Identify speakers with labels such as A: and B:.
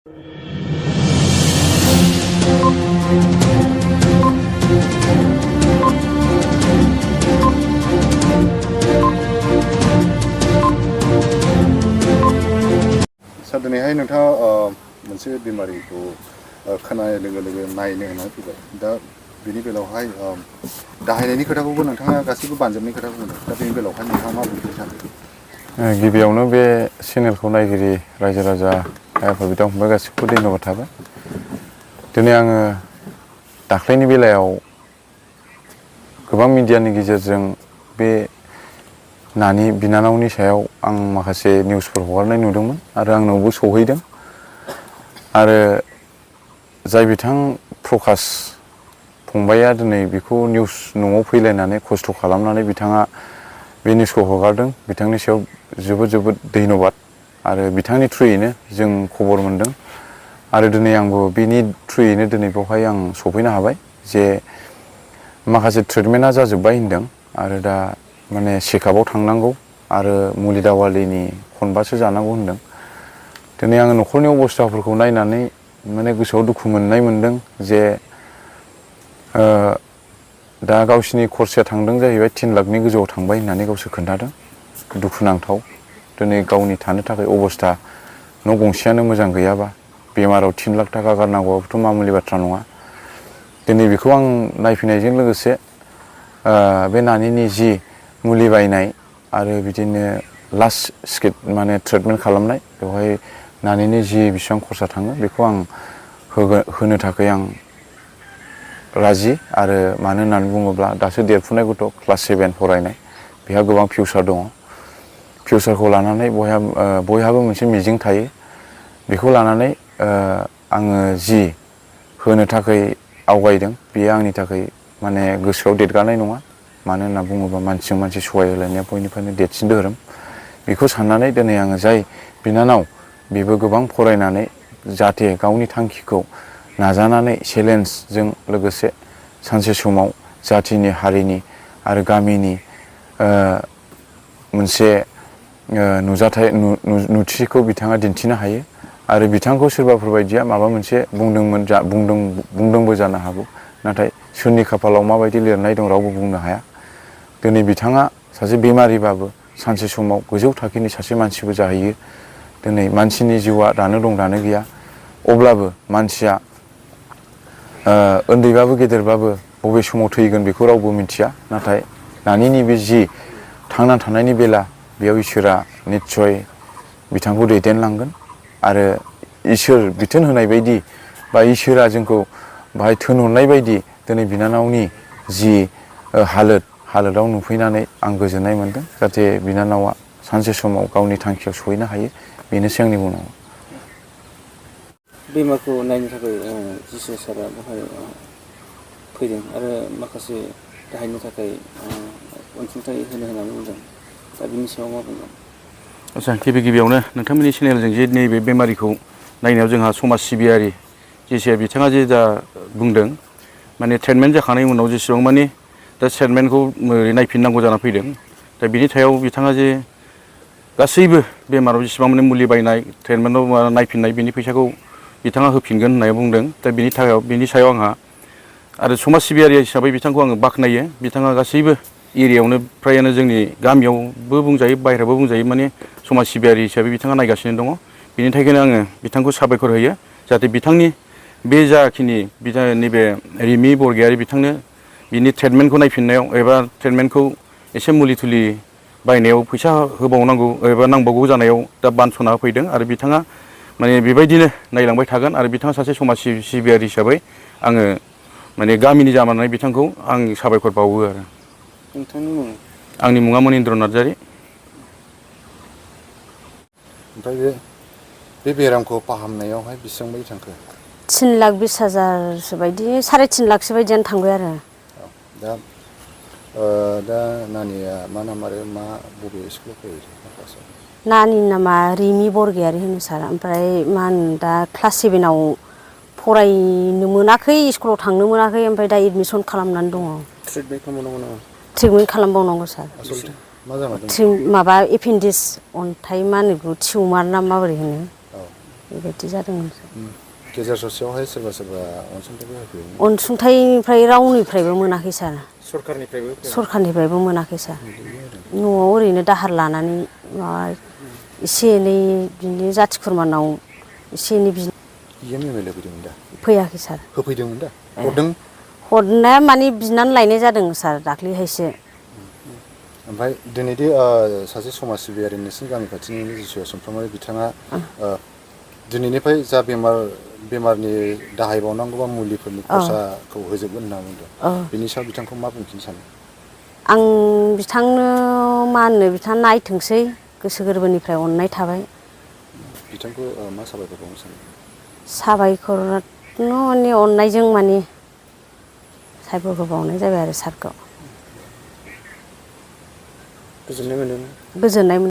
A: दिनैहाय नोंथाङा मोनसे बेमारिखौ खोनानाय लोगो लोगो नायनो होननानै फैबाय दा बेनि बेलायावहाय दाहायनायनि खोथाखौबो नोंथाङा गासैबो बानजाबनाय खोथाखौ बुंदों दा बेनि बेलायावहाय नोंथाङा मा बुंनो सानो?
B: गिबियावनो बे चेनेलखौ नायगिरि रायजो राजा आइफोर बिदा फंबाय गासिबो धन्यबाद थाबाय। दिनै आङो दाख्लैनि बेलायाव गोबां मिडियानि गेजेरजों बे नानि बिनानावनि सायाव आं माखासे निउसफोर हगारनाय नुदोंमोन आरो आंनावबो सौहैदों आरो जाय बिथां प्रकाश फंबाया दिनै बेखौ निउस न'आव फैलायनानै खस्थ' खालामनानै बिथाङा बे निउसखौ हगारदों बिथांनि सायाव जोबोद जोबोद धन्यबाद आरो बिथांनि थ्रुयैनो जों खबर मोनदों आरो दिनै आंबो बेनि थ्रुयैनो दिनै बेवहाय आं सफैनो हाबाय जे माखासे ट्रिटमेन्टआ जाजोब्बाय होनदों आरो दा माने चेकआपआव थांनांगौ आरो मुलि दावालिनि खनबासो जानांगौ होनदों। दिनै आङो न'खरनि अबस्थाफोरखौ नायनानै माने गोसोआव दुखु मोननाय मोनदों जे दा गावसिनि खरसाया थांदों जाहैबाय 3 लाखनि गोजौआव थांबाय होननानै गावसोर खोन्थादों। दुखुनांथाव दिनै गावनि थानो थाखाय अबस्था न' गंसेयानो मोजां गैयाबा बेमाराव 3 लाख थाखा गारनांगौआबोथ' मामुलि बाथ्रा नङा। दिनै बेखौ आं नायफैनायजों लोगोसे बे नानिनि जि मुलि बायनाय आरो बिदिनो लास्ट स्टेप माने ट्रिटमेन्ट खालामनाय बेवहाय नानिनि जि बेसेबां खरसा थाङो बेखौ आं होनो थाखाय आं राजि आरो मानो होननानै बुङोब्ला दासो देरफुनाय गथ' क्लास 7 फरायनाय बेहा गोबां फिउचार दङ। फिउचारखौ लानानै बयहाबो मोनसे मिजिं थायो। बेखौ लानानै आङो जि होनो थाखाय आवगायदों बेयो आंनि थाखाय माने गोसोआव देरगानाय नङा। मानो होनना बुङोबा मानसिजों मानसि सहाय होलायनाया बयनिफ्रायनो देरसिन धोरोम। बेखौ साननानै दिनै आङो जाय बिनानाव बेबो गोबां फरायनानै जाहाथे गावनि थांखिखौ नाजानानै चेलेन्जजों लोगोसे सानसे समाव जाथिनि हारिनि आरो गामिनि मोनसे नुथिखौ बिथाङा दिन्थिनो हायो आरो बिथांखौ सोरबाफोर बायदिया माबा मोनसे बुंदोंबो जानो हागौ नाथाय सोरनि खाफालाव माबायदि लिरनाय दं रावबो बुंनो हाया। दिनै बिथाङा सासे बेमारिबाबो सानसे समाव गोजौ थाखोनि सासे मानसिबो जाहैयो। दिनै मानसिनि जिउआ दानो दं दानो गैया अब्लाबो मानसिया उन्दैबाबो गेदेरबाबो बबे समाव थैगोन बेखौ रावबो मिथिया नाथाय नानिनि बे जि थांना थानायनि बेला बेयाव इसोरा निस्सय बिथांखौ दैदेनलांगोन आरो इसोर बिथोन होनाय बायदि बा इसोरा जोंखौ बाहाय थोनहरनाय बायदि दिनै बिनानावनि जि हालोदाव नुफैनानै आं गोजोननाय मोनदों जाहाथे बिनानावा सानसे समाव गावनि थांखियाव सहैनो हायो बेनोसै आंनि बुंनांगौआ।
C: बेमारखौ नायनो थाखाय जिसु सारा बेवहाय फैदों आरो माखासे दाहायनि थाखाय अनसुंथाइ होननानै बुंदों दा बिनि सायाव मा बुंगोन?
D: आच्चा गिबियावनो नोंथांमोननि चेनेलजों जे नैबे बेमारिखौ नायनायाव जोंहा समाज सिबियारि जेसे बिथाङा जे दा बुंदों माने ट्रिटमेन्ट जाखांनायनि उनाव जेसेबां मानि दा ट्रिटमेन्टखौ नायफिननांगौ जाना फैदों दा बिनि सायाव बिथाङा जे गासैबो बेमाराव जेसेबां माने मुलि बायनाय ट्रिटमेन्टआव नायफिननाय बिनि फैसाखौ बिथाङा होफिनगोन होननानै बुंदों दा बिनि सायाव आंहा आरो समाज सिबियारि हिसाबै बिथांखौ आङो बाख्नायो। बिथाङा गासैबो एरियायावनो फ्रायानो जोंनि गामियावबो बुंजायो बाहेरायावबो बुंजायो माने समाज सिबियारि हिसाबै बिथाङा नायगासिनो दङ। बिनि थाखायनो आङो बिथांखौ साबायखर होयो जाहाथे बिथांनि बे जाखिनि नैबे रिमि बरगयारि बिथांनो बिनि ट्रिटमेन्टखौ नायफिननायाव एबा ट्रिटमेन्टखौ एसे मुलि थुलि बायनायाव फैसा होबावनांगौ एबा नांबावगौ जानायाव दा बानस'ना होफैदों आरो बिथाङा माने बेबायदिनो नायलांबाय थागोन आरो बिथाङा सासे समाज सिबियारि हिसाबै आङो माने गामिनि जानानै बिथांखौ आं साबायखर बावो आरो।
C: नोंथांनि मुङा?
D: आंनि मुङा मनिन्द्र नार्जारि।
A: ओमफ्राय बे बेरामखौ फाहामनायावहाय बेसेबां बायदि थांखो?
E: 3,20,000 बायदि 3.5 लाखसो बायदियानो थांबाय आरो।
A: दा नानिया मा नाम आरो बबे स्कुलाव फरायो?
E: नानि नामा रिमि बरगयारि होनो सार ओमफ्राय मा होनो दा क्लास 7आव फरायनो मोनाखै स्कुलाव थांनो मोनाखै ओमफ्राय दा एडमिसन खालामनानै दङ।
A: ट्रिटमेन्ट खालामबावनांगौ नामा?
E: ट्रिटमेन्ट खालामबावनांगौ सार।
A: आसलथे मा जाना दं?
E: माबा एपेन्डिक्स अन्थाइ मा होनो बेखौ टिउमार ना माबोरै होनो। बेबायदि जादों।
A: गेजेर ससेयावहाय सोरबा सोरबा अनसुंथाइबो होफैयो।
E: अनसुंथाइनिफ्राय रावनिफ्रायबो मोनाखै सार। सरखारनिफ्रायबो मोनाखै सार। न'आव ओरैनो दाहार लानानै माबा एसे एनै बिदिनो जाथि खुरमानाव एसे एनै
A: EM MLA फैदोंमोन दा?
E: फैयाखै सार।
A: होफैदोंमोन दा? हरदों?
E: हरनाया माने बिनानै लायनाय जादों सार दाख्लैहायसो।
A: ओमफ्राय दिनैदि सासे समाज सिबियारि नोंसिनि गामि खाथिनि जिसु समफ्रामारि बिथाङा दिनैनिफ्राय जा बेमारनि दाहाय बावनांगौबा मुलिफोरनि खरसाखौ होजोबगोन होनना बुंदों। बिनि सायाव बिथांखौ मा बुंफिननो सानो?
E: आं बिथांनो मा होननो, बिथाङा नायथोंसै, गोसो गोरबोनिफ्राय अननाय थाबाय।
A: बिथांखौ मा साबायखर बावनो सानो?
E: साबायखर माने अननायजों माने साबायखर बावनाय जाबाय आरो सारखौ।
C: गोजोननाय मोन्दों।
E: गोजोननाय मोन